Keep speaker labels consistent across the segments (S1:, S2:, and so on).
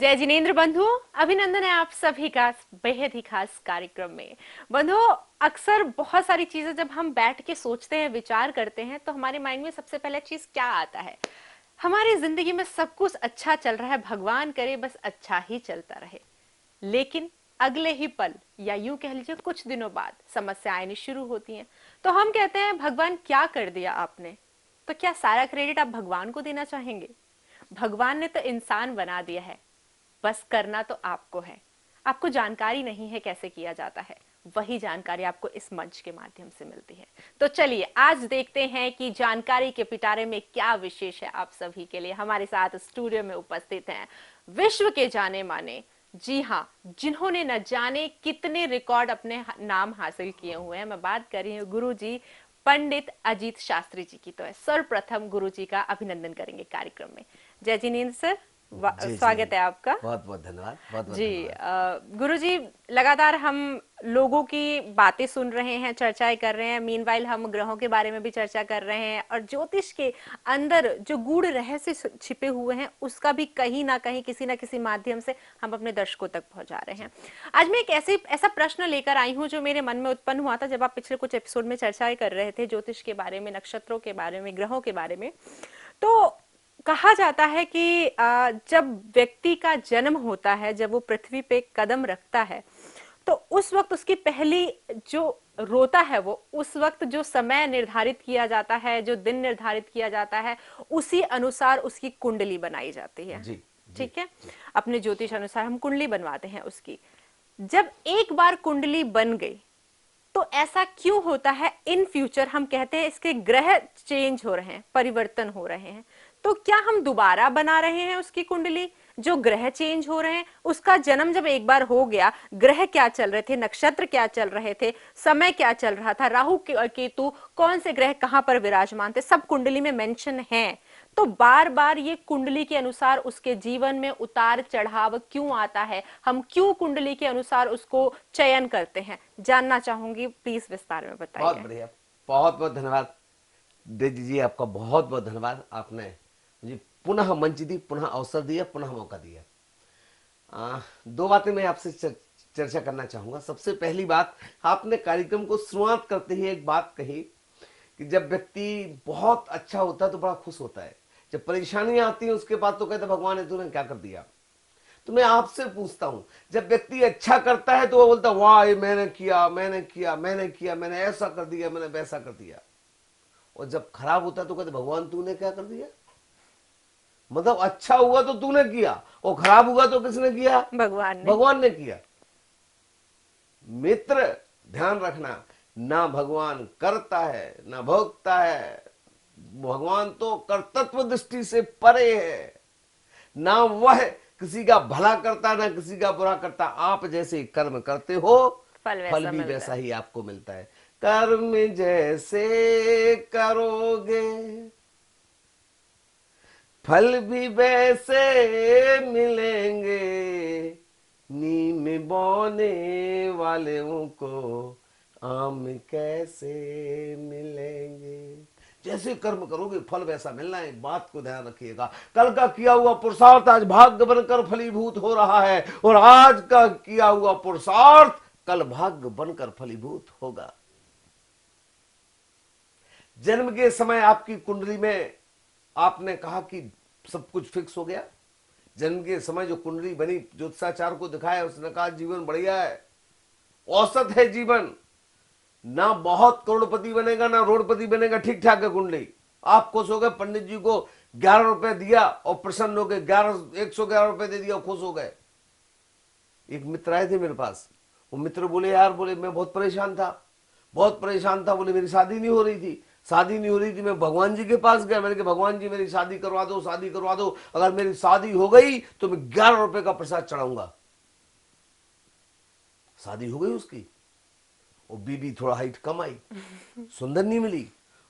S1: जय जिनेन्द्र बंधु, अभिनंदन है आप सभी का बेहद ही खास कार्यक्रम में। बंधु, अक्सर बहुत सारी चीजें जब हम बैठ के सोचते हैं, विचार करते हैं, तो हमारे माइंड में सबसे पहले चीज क्या आता है? हमारी जिंदगी में सब कुछ अच्छा चल रहा है, भगवान करे बस अच्छा ही चलता रहे। लेकिन अगले ही पल या यूं कह लीजिए कुछ दिनों बाद समस्याएं आनी शुरू होती हैं। तो हम कहते हैं भगवान क्या कर दिया आपने? तो क्या सारा क्रेडिट आप भगवान को देना चाहेंगे? भगवान ने तो इंसान बना दिया है, बस करना तो आपको है। आपको जानकारी नहीं है कैसे किया जाता है, वही जानकारी आपको इस मंच के माध्यम से मिलती है। तो चलिए आज देखते हैं कि जानकारी के पिटारे में क्या विशेष है आप सभी के लिए। हमारे साथ स्टूडियो में उपस्थित हैं विश्व के जाने माने, जी हाँ, जिन्होंने न जाने कितने रिकॉर्ड अपने नाम हासिल किए हुए हैं। मैं बात कर रही हूँ गुरु जी पंडित अजीत शास्त्री जी की। तो है सर्वप्रथम गुरु जी का अभिनंदन करेंगे कार्यक्रम में। जय जिनेन्द्र सर,
S2: जी जी
S1: स्वागत है आपका।
S2: बहुत बहुत धन्यवाद, बहुत बहुत
S1: जी
S2: धन्यवाद।
S1: गुरुजी, लगातार हम लोगों की बातें सुन रहे हैं, चर्चाएं कर रहे हैं। मीनवाइल हम ग्रहों के बारे में भी चर्चा कर रहे हैं और ज्योतिष के अंदर जो गूढ़ रहस्य छिपे हुए हैं उसका भी कहीं ना कहीं किसी ना किसी माध्यम से हम अपने दर्शकों तक पहुंचा रहे हैं। आज मैं एक ऐसा प्रश्न लेकर आई हूं जो मेरे मन में उत्पन्न हुआ था जब आप पिछले कुछ एपिसोड में चर्चाएं कर रहे थे ज्योतिष के बारे में, नक्षत्रों के बारे में, ग्रहों के बारे में। तो कहा जाता है कि जब व्यक्ति का जन्म होता है, जब वो पृथ्वी पे कदम रखता है, तो उस वक्त उसकी पहली जो रोता है, वो उस वक्त जो समय निर्धारित किया जाता है, जो दिन निर्धारित किया जाता है, उसी अनुसार उसकी कुंडली बनाई जाती है।
S2: जी जी
S1: ठीक है,
S2: जी।
S1: अपने ज्योतिष अनुसार हम कुंडली बनवाते हैं उसकी। जब एक बार कुंडली बन गई तो ऐसा क्यों होता है इन फ्यूचर? हम कहते हैं इसके ग्रह चेंज हो रहे हैं, परिवर्तन हो रहे हैं। तो क्या हम दोबारा बना रहे हैं उसकी कुंडली? जो ग्रह चेंज हो रहे हैं, उसका जन्म जब एक बार हो गया, ग्रह क्या चल रहे थे, नक्षत्र क्या चल रहे थे, समय क्या चल रहा था, राहु केतु कौन से ग्रह कहां पर विराजमान थे, सब कुंडली में मेंशन है। तो बार बार ये कुंडली के अनुसार उसके जीवन में उतार चढ़ाव क्यों आता है? हम क्यों कुंडली के अनुसार उसको चयन करते हैं? जानना चाहूंगी, प्लीज विस्तार में
S2: बहुत
S1: बताइए।
S2: बढ़िया, बहुत बहुत धन्यवाद। देजी जी आपका बहुत बहुत धन्यवाद। आपने मुझे पुनः मंच दी, पुनः अवसर दिया, पुनः मौका दिया। दो बातें मैं आपसे चर्चा करना चाहूंगा। सबसे पहली बात, आपने कार्यक्रम को शुरुआत करते ही एक बात कही कि जब व्यक्ति बहुत अच्छा होता है तो बड़ा खुश होता है, जब परेशानियां आती हैं उसके बाद तो कहते भगवान ने तूने क्या कर दिया। तो मैं आपसे पूछता हूं, जब व्यक्ति अच्छा करता है तो वो बोलता वाह ये मैंने किया, मैंने किया, मैंने किया, मैंने ऐसा कर दिया, मैंने वैसा कर दिया। और जब खराब होता है तो कहते भगवान तूने क्या कर दिया। मतलब अच्छा हुआ तो तूने किया और खराब हुआ तो किसने किया?
S1: भगवान ने।
S2: भगवान ने किया। मित्र, ध्यान रखना, ना भगवान करता है ना भोगता है। भगवान तो कर्तव्य दृष्टि से परे है। ना वह किसी का भला करता ना किसी का बुरा करता। आप जैसे कर्म करते हो
S1: फल
S2: फल
S1: वैसा
S2: भी
S1: मिलता
S2: वैसा
S1: है।
S2: ही आपको मिलता है। कर्म जैसे करोगे फल भी वैसे मिलेंगे। नीम बोने वालों को आम कैसे मिलेंगे। जैसे कर्म करोगे फल वैसा मिलना है। एक बात को ध्यान रखिएगा, कल का किया हुआ पुरुषार्थ आज भाग्य बनकर फलीभूत हो रहा है और आज का किया हुआ पुरुषार्थ कल भाग्य बनकर फलीभूत होगा। जन्म के समय आपकी कुंडली में आपने कहा कि सब कुछ फिक्स हो गया। जन्म के समय जो कुंडली बनी, ज्योतिषाचार्य को दिखाया, उसने कहा जीवन बढ़िया है, औसत है जीवन। ना बहुत करोड़पति बनेगा ना रोडपति बनेगा, ठीक ठाक है कुंडली। आप खुश हो गए, पंडित जी को 11 रुपए दिया और प्रसन्न हो गए, 111 रुपए दे दिया और खुश हो गए। एक मित्र आए थे मेरे पास, वो मित्र बोले यार, बोले मैं बहुत परेशान था, बहुत परेशान था। बोले मेरी शादी नहीं हो रही थी, शादी नहीं हो रही थी। मैं भगवान जी के पास गया, मैंने कहा भगवान जी मेरी शादी करवा दो, शादी करवा दो। अगर मेरी शादी हो गई तो मैं 11 रुपए का प्रसाद चढ़ाऊंगा। शादी हो गई उसकी, और बीबी थोड़ा हाइट कम आई, सुंदर नहीं मिली।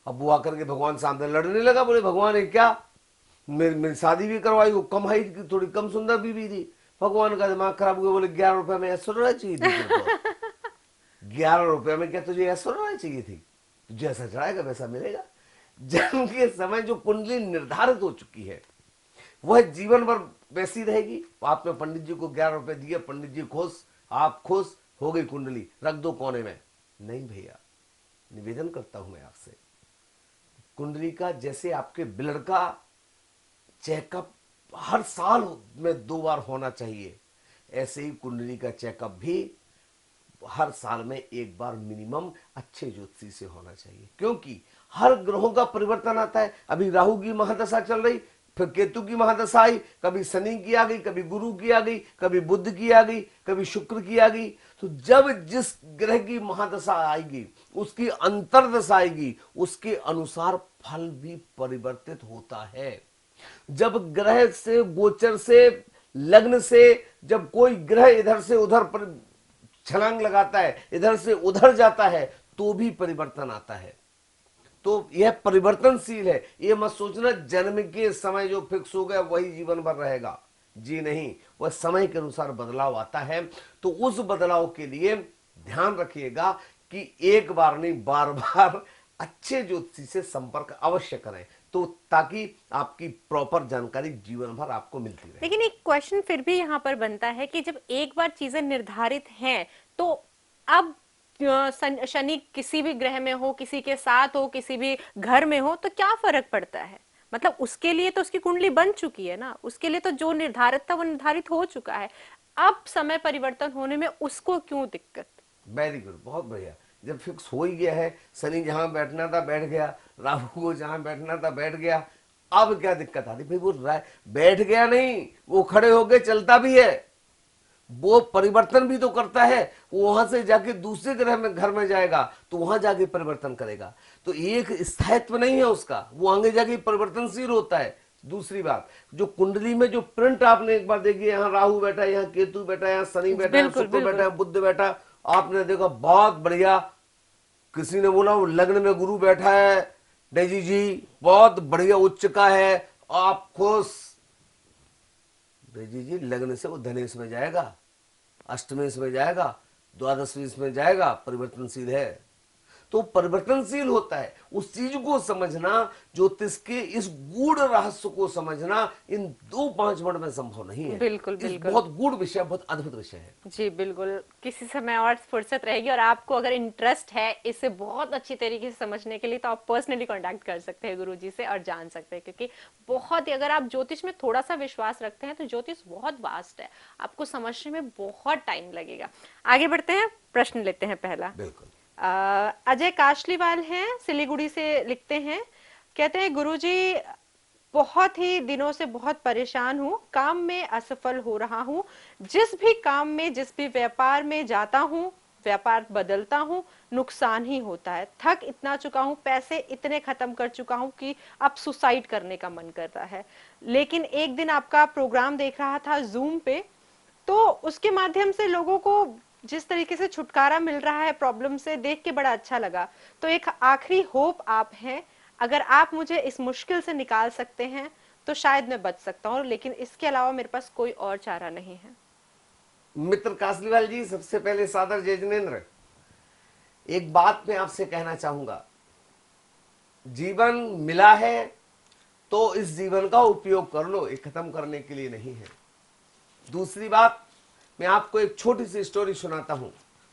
S2: अब वो आकर के भगवान सामने लड़ने लगा। बोले भगवान ये क्या, मेरी शादी भी करवाई, वो कम हाइट की थोड़ी कम सुंदर बीबी थी। भगवान का दिमाग खराब हो गया। बोले 11 रुपए में ऐसा रहना चाहिए थी तेरे को। 11 रुपए में क्या तुझे ऐसा रहना चाहिए थी? तुझे ऐसा चढ़ाएगा वैसा मिलेगा। जन्म के समय जो कुंडली निर्धारित हो चुकी है, वह जीवन भर वैसी रहेगी। आपने पंडित जी को 11 रुपए दिए, पंडित जी खुश, आप खुश, हो गई कुंडली, रख दो कोने में। नहीं भैया, निवेदन करता हूं मैं आपसे, कुंडली का जैसे आपके ब्लड का चेकअप हर साल में 2 बार होना चाहिए, ऐसे ही कुंडली का चेकअप भी हर साल में 1 बार मिनिमम अच्छे ज्योतिषी से होना चाहिए। क्योंकि हर ग्रहों का परिवर्तन आता है। अभी राहु की महादशा चल रही, फिर केतु की महादशा आई, कभी शनि की आ गई, कभी गुरु की आ गई, कभी बुध की आ गई, कभी शुक्र की आ गई। तो जब जिस ग्रह की महादशा आएगी, उसकी अंतरदशा आएगी, उसके अनुसार फल भी परिवर्तित होता है। जब ग्रह से, गोचर से, लग्न से जब कोई ग्रह इधर से उधर पर छलांग लगाता है, इधर से उधर जाता है, तो भी परिवर्तन आता है। तो यह परिवर्तनशील है। ये मत सोचना जन्म के समय जो फिक्स हो गया वही जीवन भर रहेगा, जी नहीं, वह समय के अनुसार बदलाव आता है। तो उस बदलाव के लिए ध्यान रखिएगा कि एक बार नहीं, बार बार अच्छे ज्योतिषी से संपर्क अवश्य करें, तो ताकि आपकी प्रॉपर जानकारी जीवन भर आपको मिलती रहे।
S1: लेकिन एक क्वेश्चन फिर भी यहाँ पर बनता है कि जब एक बार चीजें निर्धारित हैं, तो अब शनि किसी भी ग्रह में हो, किसी के साथ हो, किसी भी घर में हो, तो क्या फर्क पड़ता है? मतलब उसके लिए तो उसकी कुंडली बन चुकी है ना, उसके लिए तो जो निर्धारित था वो निर्धारित हो चुका है। अब समय परिवर्तन होने में उसको क्यों दिक्कत?
S2: वेरी गुड, बहुत बढ़िया। जब फिक्स हो ही गया है, शनि जहां बैठना था बैठ गया, राहु को जहां बैठना था बैठ गया, अब क्या दिक्कत आ रही भाई? वो बैठ गया नहीं, वो खड़े होके चलता भी है, वो परिवर्तन भी तो करता है। वो वहां से जाके दूसरे ग्रह में, घर में जाएगा तो वहां जाके परिवर्तन करेगा। तो एक स्थायित्व नहीं है उसका, वो आगे जाके परिवर्तनशील होता है। दूसरी बात, जो कुंडली में जो प्रिंट आपने एक बार देखी, यहाँ राहु बैठा है, यहाँ केतु बैठा है, यहाँ शनि बैठा है,
S1: बिल्कुल
S2: शुक्र बैठा
S1: बिल्कुल।
S2: है, बुध बैठा है, आपने देखा बहुत बढ़िया। किसी ने बोला वो लग्न में गुरु बैठा है, डेजी जी बहुत बढ़िया, उच्च का है, आप खुश। डेजी जी लग्न से वो धनेश में जाएगा, अष्टमेश में जाएगा, द्वादशमेश में जाएगा, परिवर्तनशील है। तो परिवर्तनशील होता है। उस चीज को समझना, ज्योतिष के इस गूढ़ रहस्य को समझना इन 2-5 मिनट में संभव नहीं है।
S1: बिल्कुल
S2: इस
S1: बिल्कुल।
S2: बहुत गूढ़ विषय, बहुत अद्भुत विषय है।
S1: जी बिल्कुल, किसी समय और फुर्सत रहेगी और आपको अगर इंटरेस्ट है इसे बहुत अच्छी तरीके से समझने के लिए, तो आप पर्सनली कांटेक्ट कर सकते हैं गुरुजी से और जान सकते हैं। क्योंकि बहुत ही, अगर आप ज्योतिष में थोड़ा सा विश्वास रखते हैं तो ज्योतिष बहुत वास्ट है, आपको समझने में बहुत टाइम लगेगा। आगे बढ़ते हैं, प्रश्न लेते हैं पहला।
S2: बिल्कुल।
S1: अजय काशलीवाल हैं, सिलीगुड़ी से लिखते हैं, कहते हैं गुरुजी बहुत ही दिनों से बहुत परेशान हूँ, काम में असफल हो रहा हूँ, जिस भी काम में, जिस भी व्यापार में जाता हूँ, व्यापार बदलता हूँ, नुकसान ही होता है। थक इतना चुका हूँ, पैसे इतने खत्म कर चुका हूँ कि अब सुसाइड करने का मन कर रहा है। लेकिन एक दिन आपका प्रोग्राम देख रहा था जूम पे, तो उसके माध्यम से लोगों को जिस तरीके से छुटकारा मिल रहा है प्रॉब्लम से, देख के बड़ा अच्छा लगा। तो एक आखिरी होप आप हैं, अगर आप मुझे इस मुश्किल से निकाल सकते हैं तो शायद मैं बच सकता हूँ, लेकिन इसके अलावा मेरे पास कोई और चारा नहीं है।
S2: मित्र कासलीवाल जी, सबसे पहले सादर जय जिनेन्द्र। एक बात मैं आपसे कहना चाहूंगा, जीवन मिला है तो इस जीवन का उपयोग कर लो, ये खत्म करने के लिए नहीं है। दूसरी बात, मैं आपको एक छोटी सी स्टोरी सुनाता हूं।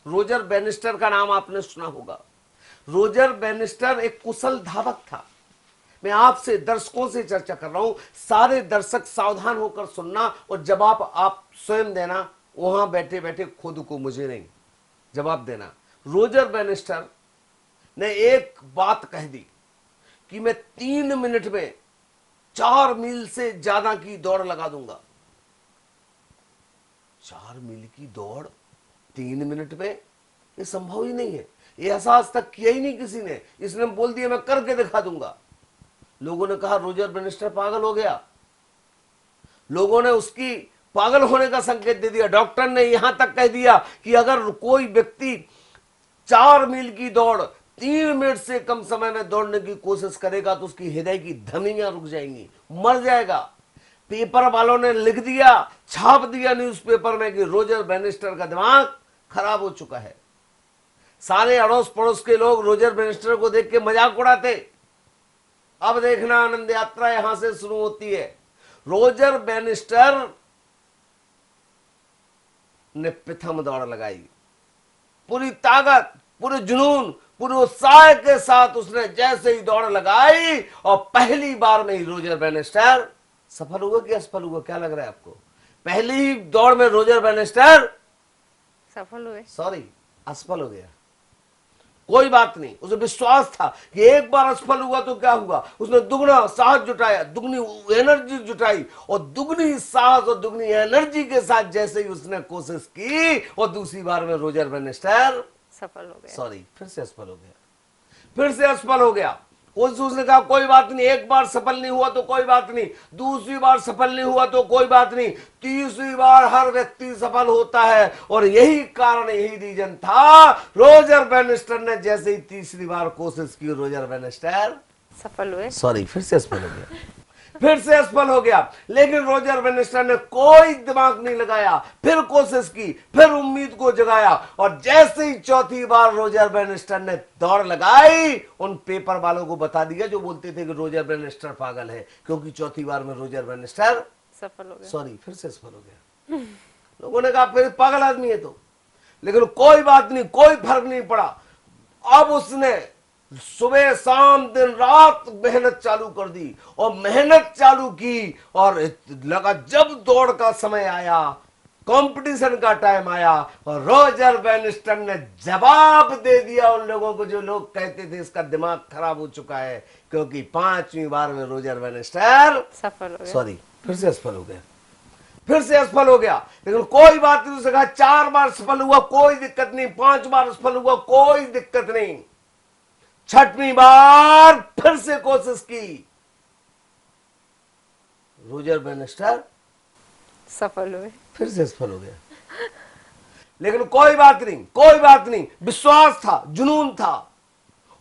S2: रोजर बैनिस्टर का नाम आपने सुना होगा। रोजर बैनिस्टर एक कुशल धावक था। मैं आपसे, दर्शकों से चर्चा कर रहा हूं, सारे दर्शक सावधान होकर सुनना और जवाब आप स्वयं देना, वहां बैठे बैठे खुद को, मुझे नहीं, जवाब देना। रोजर बैनिस्टर ने एक बात कह दी कि मैं 3 मिनट में 4 मील से ज्यादा की दौड़ लगा दूंगा। 4 मील की दौड़ 3 मिनट में, ये संभव ही नहीं है। ये ऐसा आज तक किया ही नहीं किसी ने। इसने बोल दिया मैं करके दिखा दूंगा। लोगों ने कहा रोजर बैनिस्टर पागल हो गया। लोगों ने उसकी पागल होने का संकेत दे दिया। डॉक्टर ने यहां तक कह दिया कि अगर कोई व्यक्ति 4 मील की दौड़ 3 मिनट से कम समय में दौड़ने की कोशिश करेगा तो उसकी हृदय की धमनियां रुक जाएंगी, मर जाएगा। पेपर वालों ने लिख दिया, छाप दिया न्यूज़पेपर में कि रोजर बैनिस्टर का दिमाग खराब हो चुका है। सारे अड़ोस पड़ोस के लोग रोजर बैनिस्टर को देख के मजाक उड़ाते। अब देखना आनंद यात्रा यहां से शुरू होती है। रोजर बैनिस्टर ने प्रथम दौड़ लगाई। पूरी ताकत, पूरे जुनून, पूरे उत्साह के साथ उसने जैसे ही दौड़ लगाई और पहली बार में ही रोजर बैनिस्टर सफल हुआ कि असफल हुआ, क्या लग रहा है आपको? पहली ही दौड़ में रोजर बैनिस्टर
S1: सफल हुए।
S2: सॉरी असफल हो गया। कोई बात नहीं, उसे विश्वास था कि एक बार असफल हुआ तो क्या हुआ। उसने दुगना साहस जुटाया, दुगनी एनर्जी जुटाई और दुगनी साहस और दुगनी एनर्जी के साथ जैसे ही उसने कोशिश की और दूसरी बार में रोजर बैनिस्टर
S1: सफल हो गया।
S2: सॉरी फिर से असफल हो गया, फिर से असफल हो गया। उसने कहा कोई बात नहीं, एक बार सफल नहीं हुआ तो कोई बात नहीं, दूसरी बार सफल नहीं हुआ तो कोई बात नहीं, तीसरी बार हर व्यक्ति सफल होता है। और यही कारण, यही रीजन था, रोजर बैनिस्टर ने जैसे ही तीसरी बार कोशिश की, रोजर बैनिस्टर
S1: सफल हुए।
S2: सॉरी फिर से असफल हो गया, फिर से असफल हो गया। लेकिन रोजर बैनिस्टर ने कोई दिमाग नहीं लगाया, फिर कोशिश की, फिर उम्मीद को जगाया और जैसे ही चौथी बार रोजर बैनिस्टर ने दौड़ लगाई, उन पेपर वालों को बता दिया जो बोलते थे कि रोजर बैनिस्टर पागल है, क्योंकि चौथी बार में रोजर बैनिस्टर
S1: सफल हो गया।
S2: सॉरी फिर से असफल हो गया। लोगों ने कहा फिर पागल आदमी है तो, लेकिन कोई बात नहीं, कोई फर्क नहीं पड़ा। अब उसने सुबह शाम दिन रात मेहनत चालू कर दी और मेहनत चालू की और लगा जब दौड़ का समय आया, कंपटीशन का टाइम आया और रोजर बैनिस्टर ने जवाब दे दिया उन लोगों को जो लोग कहते थे इसका दिमाग खराब हो चुका है, क्योंकि पांचवी बार में रोजर बैनिस्टर
S1: सफल हो गया।
S2: सॉरी फिर से असफल हो गया, फिर से असफल हो गया। लेकिन कोई बात नहीं, उसने कहा 4 बार सफल हुआ कोई दिक्कत नहीं, 5 बार असफल हुआ कोई दिक्कत नहीं, छठवीं बार फिर से कोशिश की, रोजर बैनिस्टर
S1: सफल हुए।
S2: फिर से असफल हो गया। लेकिन कोई बात नहीं, कोई बात नहीं, विश्वास था, जुनून था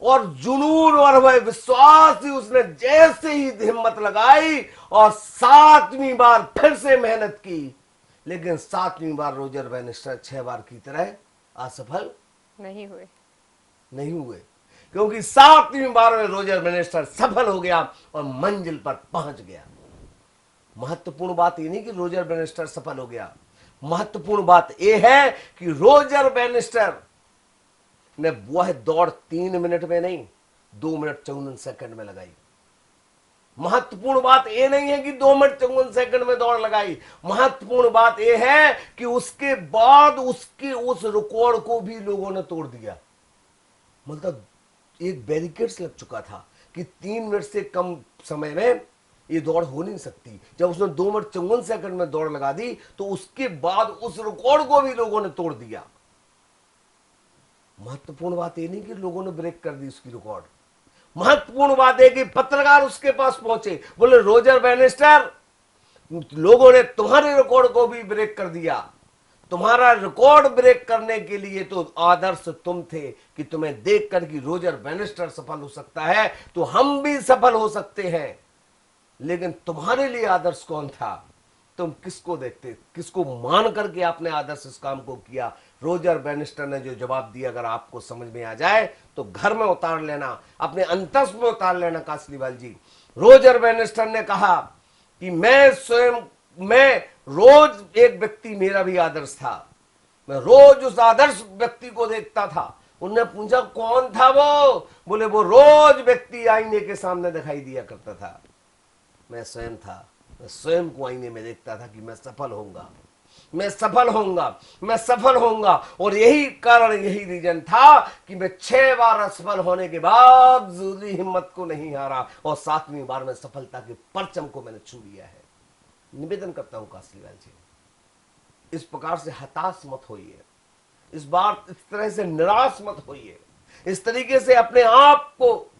S2: और जुनून और वह विश्वास ही उसने जैसे ही हिम्मत लगाई और 7वीं बार फिर से मेहनत की। लेकिन 7वीं बार रोजर बैनिस्टर 6 बार की तरह असफल
S1: नहीं हुए।
S2: नहीं हुए, क्योंकि 7वीं बार में रोजर बैनिस्टर सफल हो गया और मंजिल पर पहुंच गया। महत्वपूर्ण बात यह नहीं कि रोजर बैनिस्टर सफल हो गया, महत्वपूर्ण बात यह है कि रोजर बैनिस्टर ने वह दौड़ 3 मिनट में नहीं 2 मिनट 54 सेकंड में लगाई। महत्वपूर्ण बात यह नहीं है कि 2 मिनट 54 सेकंड में दौड़ लगाई, महत्वपूर्ण बात यह है कि उसके बाद उसके उस रिकॉर्ड को भी लोगों ने तोड़ दिया। मतलब एक बैरिकेड्स लग चुका था कि 3 मिनट से कम समय में ये दौड़ हो नहीं सकती। जब उसने 2 मिनट 54 सेकंड में दौड़ लगा दी तो उसके बाद उस रिकॉर्ड को भी लोगों ने तोड़ दिया। महत्वपूर्ण बात यह नहीं कि लोगों ने ब्रेक कर दी उसकी रिकॉर्ड, महत्वपूर्ण बात है कि पत्रकार उसके पास पहुंचे, बोले रोजर बैनिस्टर, लोगों ने तुम्हारे रिकॉर्ड को भी ब्रेक कर दिया, तुम्हारा रिकॉर्ड ब्रेक करने के लिए तो आदर्श तुम थे कि तुम्हें देखकर कि रोजर बैनिस्टर सफल हो सकता है तो हम भी सफल हो सकते हैं, लेकिन तुम्हारे लिए आदर्श कौन था? तुम किसको देखते, किसको मान करके आपने आदर्श इस काम को किया? रोजर बैनिस्टर ने जो जवाब दिया अगर आपको समझ में आ जाए तो घर में उतार लेना, अपने अंतस में उतार लेना। कासलीवाल जी, रोजर बैनिस्टर ने कहा कि मैं रोज एक व्यक्ति, मेरा भी आदर्श था, मैं रोज उस आदर्श व्यक्ति को देखता था। उनने पूछा कौन था वो? बोले वो रोज व्यक्ति आईने के सामने दिखाई दिया करता था, मैं स्वयं था। मैं स्वयं को आईने में देखता था कि मैं सफल होऊंगा, मैं सफल होऊंगा, मैं सफल होऊंगा। और यही कारण, यही रीजन था कि मैं 6 बार असफल होने के बावजूद हिम्मत को नहीं हारा और 7वीं बार में सफलता के परचम को मैंने छू लिया है। निवेदन करता हूं कासलीवाल जी, इस प्रकार से हताश मत होइए, इस बार इस तरह से निराश मत होइए, इस तरीके से अपने आप को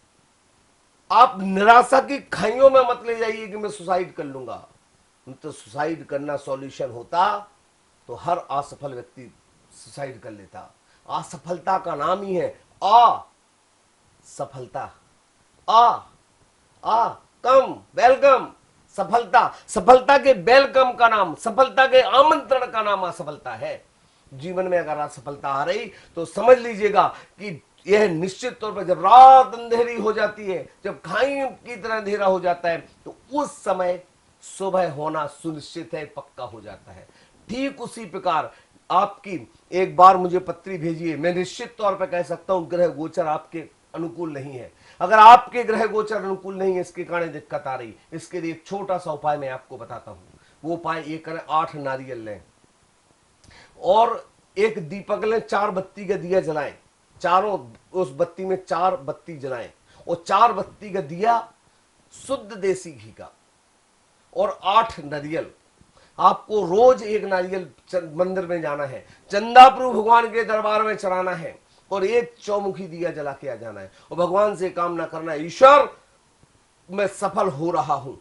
S2: आप निराशा की खाइयों में मत ले जाइए कि मैं सुसाइड कर लूंगा। तो सुसाइड करना सॉल्यूशन होता तो हर असफल व्यक्ति सुसाइड कर लेता। असफलता का नाम ही है असफलता। आ कम वेलकम सफलता, सफलता के वेलकम का नाम, सफलता के आमंत्रण का नाम असफलता है। जीवन में अगर असफलता आ रही तो समझ लीजिएगा कि यह निश्चित तौर पर जब रात अंधेरी हो जाती है, जब खाई की तरह अंधेरा हो जाता है, तो उस समय सुबह होना सुनिश्चित है, पक्का हो जाता है। ठीक उसी प्रकार आपकी एक बार मुझे पत्री भेजिए, मैं निश्चित तौर पर कह सकता हूं ग्रह गोचर आपके अनुकूल नहीं है। अगर आपके ग्रह गोचर अनुकूल नहीं है, इसके कारण दिक्कत आ रही, इसके लिए एक छोटा सा उपाय मैं आपको बताता हूं। वो उपाय ये करें, 8 नारियल लें और एक दीपक लें, 4 बत्ती का दिया जलाएं, चारों उस बत्ती में 4 बत्ती जलाएं और 4 बत्ती का दिया शुद्ध देसी घी का और 8 नारियल। आपको रोज एक नारियल मंदिर में जाना है, चंदा प्रभु भगवान के दरबार में चढ़ाना है और एक चौमुखी दिया जला के आ जाना है और भगवान से कामना करना है, ईश्वर मैं सफल हो रहा हूं।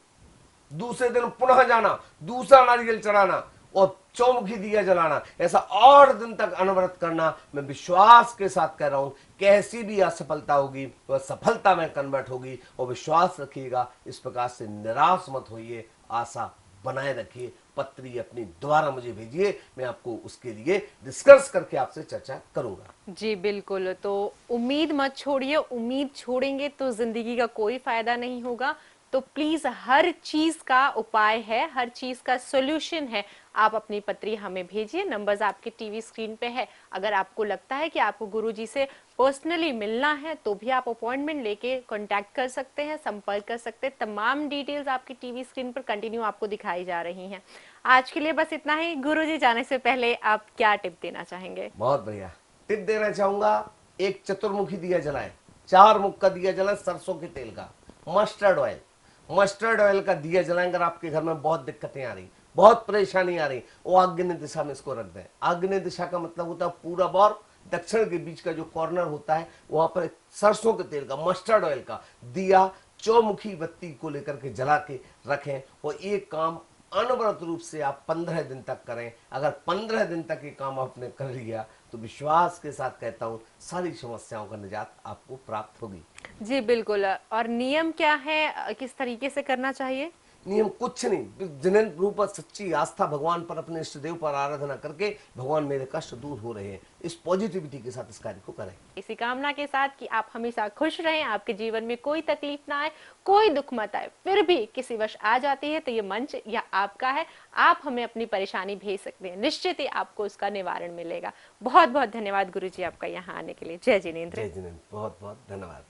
S2: दूसरे दिन पुनः जाना, दूसरा नारियल चढ़ाना और चौमुखी दिया जलाना, ऐसा 8 दिन तक अनवरत करना। मैं विश्वास के साथ कह रहा हूं, कैसी भी असफलता होगी वह सफलता में कन्वर्ट होगी। और विश्वास रखिएगा, इस प्रकार से निराश मत होइए, आशा बनाए रखिए। पत्री अपनी दोबारा मुझे भेजिए, मैं आपको उसके लिए डिस्कस करके आपसे चर्चा करूंगा।
S1: जी बिल्कुल। तो उम्मीद मत छोड़िए, उम्मीद छोड़ेंगे तो जिंदगी का कोई फायदा नहीं होगा। तो प्लीज हर चीज का उपाय है, हर चीज का सॉल्यूशन है। आप अपनी पत्री हमें भेजिए, नंबर्स आपके टीवी स्क्रीन पे है। अगर आपको लगता है कि आपको गुरुजी से पर्सनली मिलना है तो भी आप अपॉइंटमेंट लेके कांटेक्ट कर सकते हैं, संपर्क कर सकते हैं। तमाम डिटेल्स आपकी टीवी स्क्रीन पर कंटिन्यू आपको दिखाई जा रही हैं। आज के लिए बस इतना ही। गुरुजी जाने से पहले आप क्या टिप देना चाहेंगे?
S2: बहुत बढ़िया टिप देना चाहूंगा। एक चतुर्मुखी दिया जलाएं, 4 मुख का दिया जलाएं, सरसों के तेल का, मस्टर्ड ऑयल का दिया जलाएं। अगर आपके घर में बहुत दिक्कतें आ रही, बहुत परेशानी आ रही, वो आग्नेय दिशा में इसको रख दें। आग्नेय दिशा का मतलब होता है पूरब और दक्षिण के बीच का जो कॉर्नर होता है, वहां पर सरसों के तेल का, मस्टर्ड ऑयल का दिया चौमुखी बत्ती को लेकर के जला के रखें। और ये काम अनवरत रूप से आप 15 दिन तक करें। अगर 15 दिन तक ये काम आपने कर लिया तो विश्वास के साथ कहता हूं, सारी समस्याओं का निजात आपको प्राप्त होगी।
S1: जी बिल्कुल। और नियम क्या है, किस तरीके से करना चाहिए?
S2: नियम कुछ नहीं, जिन्हें रूप सच्ची आस्था भगवान पर, अपने इष्ट देव पर आराधना करके, भगवान मेरे कष्ट दूर हो रहे हैं, इस पॉजिटिविटी के साथ इस कार्य को करें।
S1: इसी कामना के साथ कि आप हमेशा खुश रहें, आपके जीवन में कोई तकलीफ ना आए, कोई दुख मत आए। फिर भी किसी वश आ जाती है तो ये मंच या आपका है, आप हमें अपनी परेशानी भेज सकते हैं, निश्चित ही आपको उसका निवारण मिलेगा। बहुत बहुत धन्यवाद गुरु जी आपका यहाँ आने के लिए। जय जिनेन्द्र।
S2: जय जिनेन्द्र, बहुत बहुत धन्यवाद।